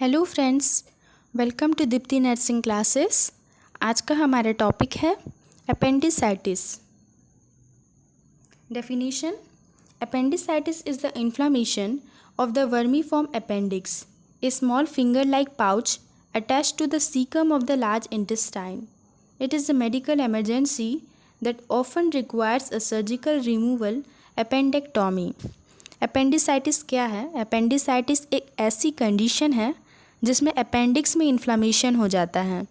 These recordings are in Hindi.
Hello friends, welcome to Deepti nursing classes. आज का हमारा टॉपिक है appendicitis. Definition: appendicitis is the inflammation of the vermiform appendix, a small finger like pouch attached to the cecum of the large intestine. It is a medical emergency that often requires a surgical removal, appendectomy. Appendicitis क्या है? अपेंडिसाइटिस एक ऐसी कंडीशन है जिसमें अपेंडिक्स में इन्फ्लामेशन हो जाता है।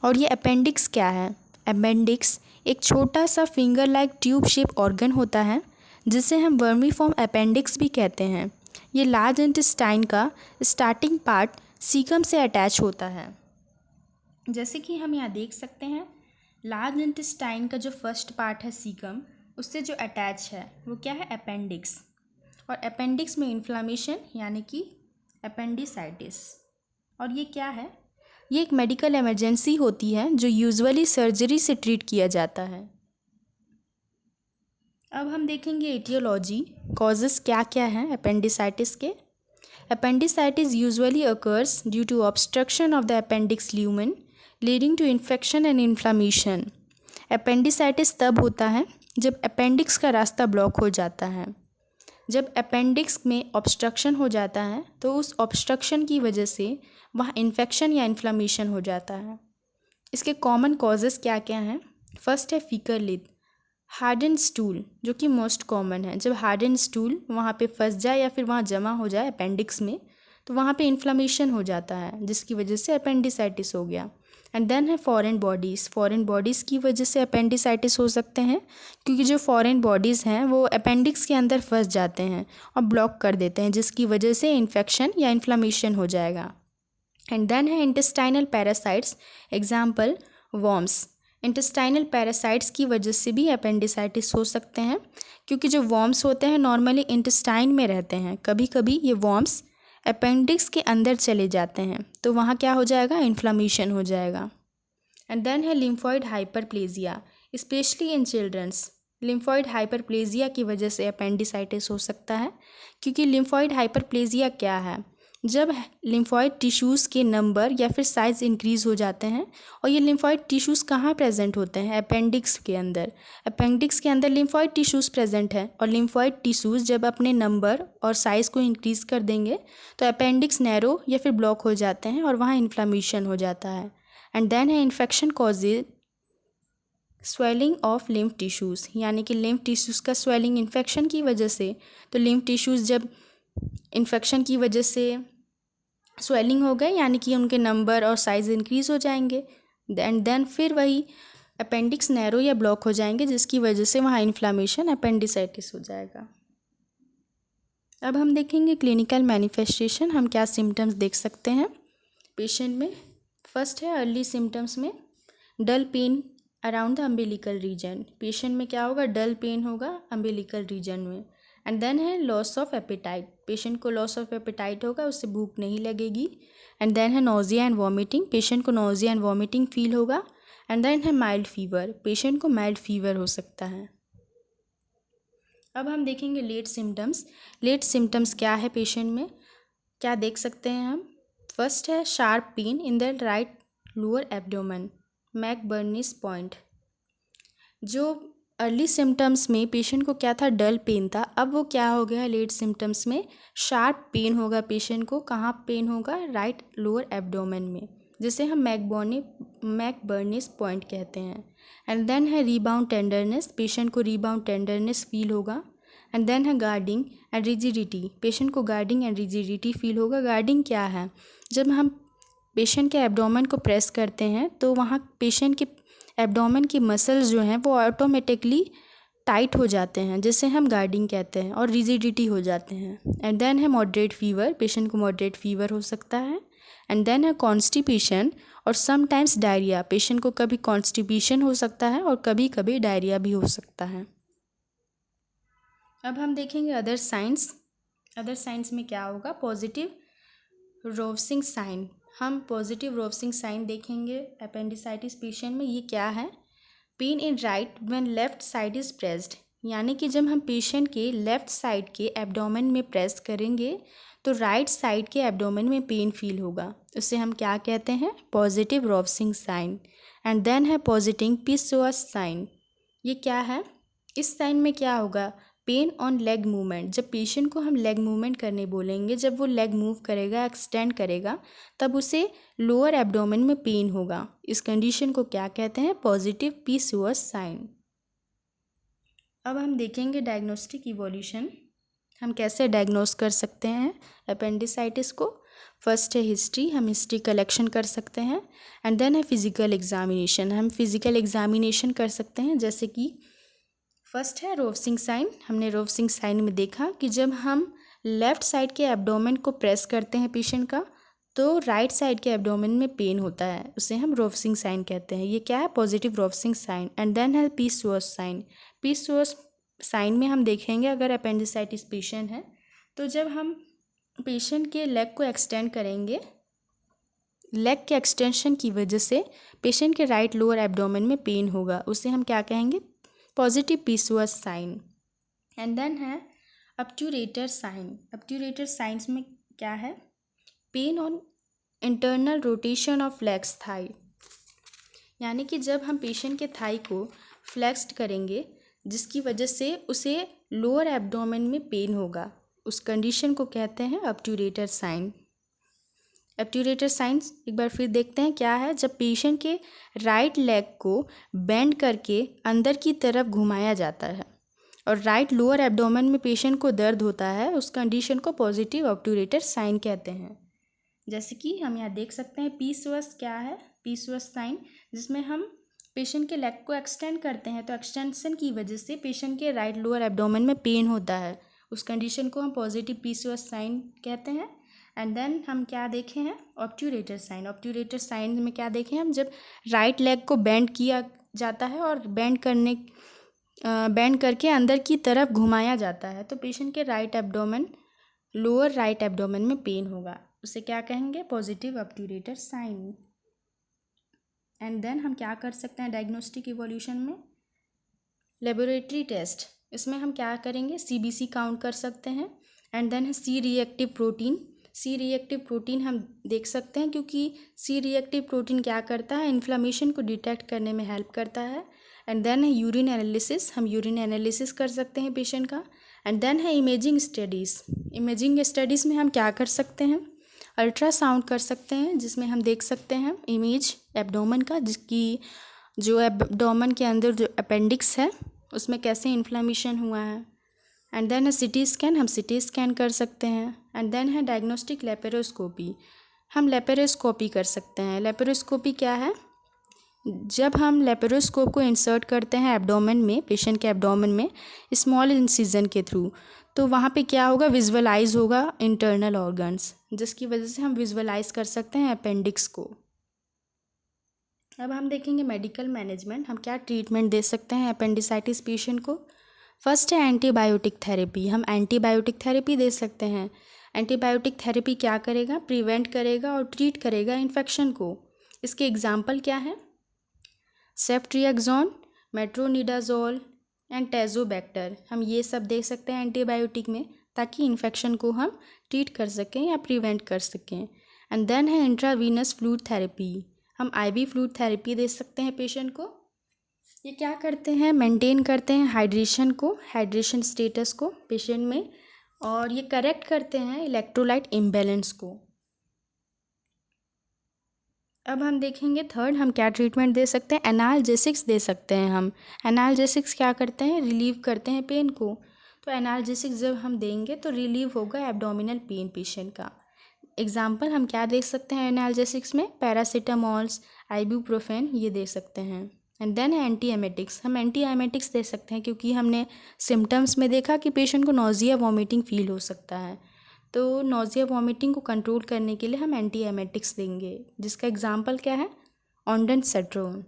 और ये अपेंडिक्स क्या है? अपेंडिक्स एक छोटा सा finger like tube shape organ होता है जिसे हम वर्मीफॉर्म अपेंडिक्स भी कहते हैं। ये लार्ज इंटेस्टाइन का स्टार्टिंग पार्ट सीकम से अटैच होता है। जैसे कि हम यहाँ देख सकते हैं, लार्ज इंटेस्टाइन का जो फर्स्ट पार्ट है सीकम, उससे जो अटैच है वो क्या है? अपेंडिक्स। और अपेंडिक्स में इन्फ्लामेशन यानी कि अपेंडिसाइटिस। और ये क्या है? ये एक मेडिकल इमरजेंसी होती है जो यूजुअली सर्जरी से ट्रीट किया जाता है। अब हम देखेंगे एटियोलॉजी, कॉजेस क्या क्या हैं अपेंडिसाइटिस के। Appendicitis usually occurs due to obstruction of the appendix lumen leading to infection and inflammation. Appendicitis तब होता है जब अपेंडिक्स का रास्ता ब्लॉक हो जाता है। जब अपेंडिक्स में ऑब्स्ट्रक्शन हो जाता है तो उस ऑब्स्ट्रक्शन की वजह से वहाँ इन्फेक्शन या इन्फ्लामेशन हो जाता है। इसके कॉमन कॉजेज़ क्या क्या हैं? फर्स्ट है फीकर लिथ, हार्डन स्टूल, जो कि मोस्ट कॉमन है। जब हार्डन स्टूल वहाँ पे फंस जाए या फिर वहाँ जमा हो जाए अपेंडिक्स में, तो वहाँ पे इन्फ्लामेशन हो जाता है जिसकी वजह से अपेंडिसाइटिस हो गया। एंड देन है फॉरेन बॉडीज़। फॉरेन बॉडीज़ की वजह से अपेंडिसाइटिस हो सकते हैं क्योंकि जो फॉरेन बॉडीज़ हैं वो अपेंडिक्स के अंदर फंस जाते हैं और ब्लॉक कर देते हैं जिसकी वजह से इन्फेक्शन या इन्फ्लामेशन हो जाएगा। एंड देन है intestinal parasites, example worms. Intestinal parasites की वजह से भी अपेंडिसाइटिस हो सकते हैं क्योंकि जो वॉर्म्स होते हैं नॉर्मली इंटेस्टाइन में रहते हैं। कभी कभी ये वॉर्म्स अपेंडिक्स के अंदर चले जाते हैं तो वहाँ क्या हो जाएगा? इन्फ्लामेशन हो जाएगा। एंड देन है lymphoid hyperplasia, specially in childrens. Lymphoid hyperplasia की वजह से अपेंडिसाइटिस हो सकता है क्योंकि लिम्फॉइड हाइपरप्लेजिया क्या है? जब लिम्फॉइड टिश्यूज़ के नंबर या फिर साइज़ इंक्रीज़ हो जाते हैं। और ये लिम्फॉइड टिश्यूज़ कहाँ प्रेजेंट होते हैं? अपेंडिक्स के अंदर। अपेंडिक्स के अंदर लिम्फॉइड टिश्यूज़ प्रेजेंट है और लिम्फॉइड टिश्यूज़ जब अपने नंबर और साइज़ को इंक्रीज़ कर देंगे तो अपेंडिक्स नैरो या फिर ब्लॉक हो जाते हैं और वहाँ इन्फ्लामेशन हो जाता है। एंड देन है infection causes swelling of lymph tissues, यानी कि लिम्फ टिश्यूज़ का स्वेलिंग इन्फेक्शन की वजह से। तो लिम्फ टिश्यूज़ जब इन्फेक्शन की वजह से स्वेलिंग हो गए यानी कि उनके नंबर और साइज़ इंक्रीज़ हो जाएंगे एंड देन फिर वही अपेंडिक्स नैरो या ब्लॉक हो जाएंगे जिसकी वजह से वहाँ इन्फ्लामेशन अपेंडिसाइटिस हो जाएगा। अब हम देखेंगे क्लिनिकल मैनिफेस्टेशन, हम क्या सिम्टम्स देख सकते हैं पेशेंट में। फर्स्ट है अर्ली सिम्टम्स में dull pain around the umbilical region. Patient में क्या होगा? डल पेन होगा अम्बिलिकल रीजन में। एंड देन है लॉस ऑफ एपेटाइट, पेशेंट को लॉस ऑफ एपेटाइट होगा, उससे भूख नहीं लगेगी। एंड देन है नोजिया एंड वॉमिटिंग, पेशेंट को नोजिया एंड वॉमिटिंग फील होगा। एंड देन है माइल्ड फीवर, पेशेंट को माइल्ड फीवर हो सकता है। अब हम देखेंगे लेट सिम्टम्स। लेट सिम्टम्स क्या है पेशेंट में, क्या देख सकते हैं हम? फर्स्ट है sharp pain in the right lower abdomen, McBurney's point. जो अर्ली सिम्टम्स में पेशेंट को क्या था? डल पेन था। अब वो क्या हो गया? लेट सिम्टम्स में शार्प पेन होगा पेशेंट को। कहाँ पेन होगा? राइट लोअर एब्डोमेन में, जिसे हम मैकबर्नीस पॉइंट कहते हैं। एंड देन है रीबाउंड टेंडरनेस, पेशेंट को रीबाउंड टेंडरनेस फील होगा। एंड देन है गार्डिंग एंड रिजिडिटी, पेशेंट को गार्डिंग एंड रिजिडिटी फील होगा। गार्डिंग क्या है? जब हम पेशेंट के एब्डोमेन को प्रेस करते हैं तो वहाँ पेशेंट के एब्डोमेन की मसल्स जो हैं वो ऑटोमेटिकली टाइट हो जाते हैं जिसे हम गार्डिंग कहते हैं और रिजिडिटी हो जाते हैं। एंड देन है मॉडरेट फीवर, पेशेंट को मॉडरेट फीवर हो सकता है। एंड देन है कॉन्स्टिपेशन और समटाइम्स डायरिया, पेशेंट को कभी कॉन्स्टिपेशन हो सकता है और कभी कभी डायरिया भी हो सकता है। अब हम देखेंगे अदर साइंस। अदर साइंस में क्या होगा? पॉजिटिव रोवसिंग साइन, हम पॉजिटिव रोवसिंग साइन देखेंगे अपेंडिसाइटिस पेशेंट में। ये क्या है? Pain in right when left side is pressed, यानी कि जब हम पेशेंट के लेफ़्ट साइड के एब्डोमेन में प्रेस करेंगे तो राइट साइड के एब्डोमेन में पेन फील होगा, उसे हम क्या कहते हैं? Positive Rovsing sign. And then है पॉजिटिव पीसोअस साइन। ये क्या है? इस साइन में क्या होगा? Pain on leg movement. जब पेशेंट को हम लेग मूवमेंट करने बोलेंगे, जब वो लेग मूव करेगा, एक्सटेंड करेगा, तब उसे लोअर एब्डोमेन में पेन होगा। इस कंडीशन को क्या कहते हैं? Positive psoas sign. अब हम देखेंगे डायग्नोस्टिक इवोल्यूशन, हम कैसे डायग्नोस कर सकते हैं अपेंडिसाइटिस को। फर्स्ट है हिस्ट्री, हम हिस्ट्री कलेक्शन कर सकते हैं। एंड देन है फिजिकल एग्जामिनेशन, हम फिजिकल एग्जामिनेशन कर सकते हैं। जैसे कि फर्स्ट है रोवसिंग साइन। हमने रोवसिंग साइन में देखा कि जब हम लेफ़्ट साइड के एब्डोमेन को प्रेस करते हैं पेशेंट का, तो राइट साइड के एब्डोमेन में पेन होता है, उसे हम रोवसिंग साइन कहते हैं। ये क्या है? Positive Rovsing sign. And then है पीसोअस साइन। पीसोअस साइन में हम देखेंगे अगर अपेंडिसाइटिस पेशेंट है, तो जब हम पेशेंट के लेग को एक्सटेंड करेंगे, लेग के एक्सटेंशन की वजह से पेशेंट के राइट लोअर एब्डोमेन में पेन होगा, उसे हम क्या कहेंगे? Positive psoas sign. And then है ऑब्ट्यूरेटर साइन। ऑब्ट्यूरेटर साइंस में क्या है? Pain on internal rotation of legs thigh, यानी कि जब हम पेशेंट के थाई को फ्लेक्स्ड करेंगे, जिसकी वजह से उसे लोअर एब्डोमेन में पेन होगा, उस कंडीशन को कहते हैं ऑब्ट्यूरेटर साइन। ऑब्ट्यूरेटर साइंस एक बार फिर देखते हैं क्या है। जब पेशेंट के राइट लेग को बेंड करके अंदर की तरफ घुमाया जाता है और राइट लोअर एब्डोमेन में पेशेंट को दर्द होता है, उस कंडीशन को पॉजिटिव ऑब्ट्यूरेटर साइन कहते हैं। जैसे कि हम यहाँ देख सकते हैं पीसोअस क्या है? पीसोअस साइन, जिसमें हम पेशेंट के लेग को एक्सटेंड करते हैं, तो एक्सटेंशन की वजह से पेशेंट के राइट लोअर एब्डोमेन में पेन होता है, उस कंडीशन को हम पॉजिटिव पीसोअस साइन कहते हैं। एंड देन हम क्या देखे हैं? Obturator sign. ऑब्ट्यूरेटर साइन में क्या देखे हम? जब राइट लेग को बेंड किया जाता है और बेंड करके अंदर की तरफ घुमाया जाता है, तो पेशेंट के right abdomen, lower right abdomen में पेन होगा, उसे क्या कहेंगे? Positive obturator sign. And then हम क्या कर सकते हैं डायग्नोस्टिक इवोल्यूशन में? लेबोरेटरी टेस्ट, इसमें हम क्या करेंगे? सीबीसी काउंट कर सकते हैं। एंड देन है C reactive protein. C reactive protein हम देख सकते हैं क्योंकि सी रिएक्टिव प्रोटीन क्या करता है? इन्फ्लामेशन को डिटेक्ट करने में हेल्प करता है। एंड देन है यूरिन एनालिसिस, हम यूरिन एनालिसिस कर सकते हैं पेशेंट का। एंड देन है इमेजिंग स्टडीज़। इमेजिंग स्टडीज़ में हम क्या कर सकते हैं? अल्ट्रासाउंड कर सकते हैं, जिसमें हम देख सकते हैं इमेज एब्डोमेन का, जिसकी जो एब्डोमेन के अंदर जो अपेंडिक्स है उसमें कैसे इन्फ्लामेशन हुआ है। एंड देन है सिटी स्कैन, हम सिटी स्कैन कर सकते हैं। एंड देन है डायग्नोस्टिक लेपेरोस्कोपी, हम लेपेरोस्कोपी कर सकते हैं। लेपेरोस्कोपी क्या है? जब हम लेपेरोस्कोप को इंसर्ट करते हैं एब्डोमेन में, पेशेंट के एब्डोमेन में स्मॉल इंसिजन के थ्रू, तो वहाँ पे क्या होगा? विजुअलाइज होगा इंटरनल ऑर्गन्स, जिसकी वजह से हम विजुअलाइज कर सकते हैं अपेंडिक्स को। अब हम देखेंगे मेडिकल मैनेजमेंट, हम क्या ट्रीटमेंट दे सकते हैं अपेंडिसाइटिस पेशेंट को। फर्स्ट है एंटीबायोटिक थेरेपी, हम एंटीबायोटिक थेरेपी दे सकते हैं। एंटीबायोटिक थेरेपी क्या करेगा? प्रिवेंट करेगा और ट्रीट करेगा इन्फेक्शन को। इसके एग्जाम्पल क्या हैं? सेफ्ट्रियाक्सोन, मेट्रोनिडाजोल एंड टेजोबैक्टर, हम ये सब दे सकते हैं एंटीबायोटिक में, ताकि इन्फेक्शन को हम ट्रीट कर सकें या प्रिवेंट कर सकें। एंड देन है इंट्रावीनस फ्लूइड थेरेपी, हम आईवी फ्लूइड थेरेपी दे सकते हैं पेशेंट को। ये क्या करते हैं? मेंटेन करते हैं हाइड्रेशन स्टेटस को पेशेंट में, और ये करेक्ट करते हैं इलेक्ट्रोलाइट इम्बैलेंस को। अब हम देखेंगे थर्ड, हम क्या ट्रीटमेंट दे सकते हैं? एनाल्जेसिक्स दे सकते हैं हम। एनाल्जेसिक्स क्या करते हैं? रिलीव करते हैं पेन को। तो एनाल्जेसिक्स जब हम देंगे तो रिलीव होगा एब्डोमिनल पेन पेशेंट का। एग्जाम्पल हम क्या दे सकते हैं एनाल्जेसिक्स में? पैरासीटामॉल्स, आइबुप्रोफेन, ये दे सकते हैं। एंड देन है एंटी एमेटिक्स, हम एंटी एमेटिक्स दे सकते हैं क्योंकि हमने सिम्टम्स में देखा कि पेशेंट को नोजिया वॉमिटिंग फील हो सकता है, तो नोजिया वॉमिटिंग को कंट्रोल करने के लिए हम एंटी एमेटिक्स देंगे, जिसका एग्जाम्पल क्या है? ऑन्डेंसेट्रोन।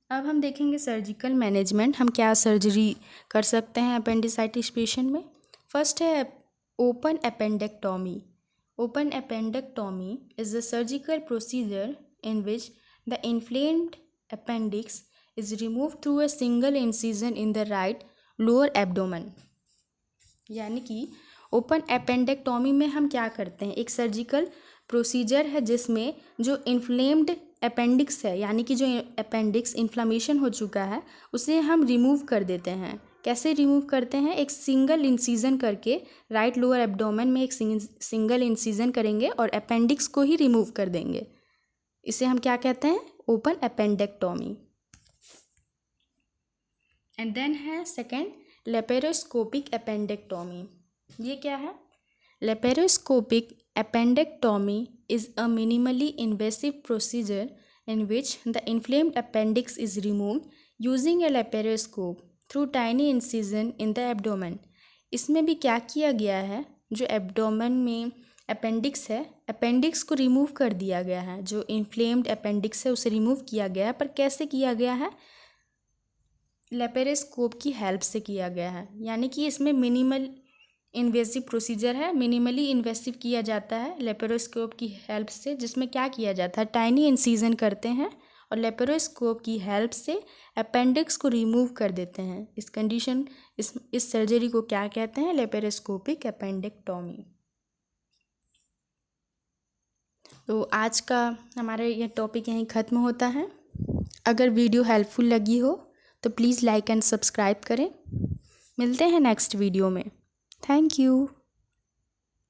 अब हम देखेंगे सर्जिकल मैनेजमेंट, हम क्या सर्जरी कर सकते हैं अपेंडिसाइटिस पेशेंट में। फर्स्ट है open appendectomy. Open appendectomy is a surgical procedure in which the inflamed appendix is removed through a single incision in the right lower abdomen। यानी कि ओपन एपेंडेक्टोमी में हम क्या करते हैं, एक सर्जिकल प्रोसीजर है जिसमें जो इन्फ्लेम्ड अपेंडिक्स है, यानी कि जो अपेंडिक्स इन्फ्लामेशन हो चुका है उसे हम रिमूव कर देते हैं। कैसे रिमूव करते हैं, एक सिंगल इंसीजन करके राइट लोअर एब्डोमेन में एक सिंगल इंसीजन करेंगे और अपेंडिक्स को ही रिमूव कर देंगे। इसे हम क्या कहते हैं, ओपन एपेंडेक्टोमी। एंड देन है सेकेंड लेपेरोस्कोपिक एपेंडेक्टोमी। ये क्या है, लेपेरोस्कोपिक appendectomy is a minimally invasive procedure in which the inflamed appendix is removed using a laparoscope through tiny incision in the abdomen। इसमें भी क्या किया गया है, जो एब्डोमेन में अपेंडिक्स है, अपेंडिक्स को रिमूव कर दिया गया है। जो इन्फ्लेम्ड अपेंडिक्स है उसे रिमूव किया गया है, पर कैसे किया गया है, लेपेरोस्कोप की हेल्प से किया गया है। यानी कि इसमें मिनिमल इन्वेसिव प्रोसीजर है, मिनिमली इन्वेसिव किया जाता है लेपेरोस्कोप की हेल्प से, जिसमें क्या किया जाता है, टाइनी इंसीजन करते हैं और लेपेरोस्कोप की हेल्प से अपेंडिक्स को रिमूव कर देते हैं। इस कंडीशन इस सर्जरी को क्या कहते हैं, लेपेरोस्कोपिक एपेंडेक्टोमी। तो आज का हमारा यह टॉपिक यहीं ख़त्म होता है। अगर वीडियो हेल्पफुल लगी हो तो प्लीज़ लाइक एंड सब्सक्राइब करें। मिलते हैं नेक्स्ट वीडियो में। Thank you.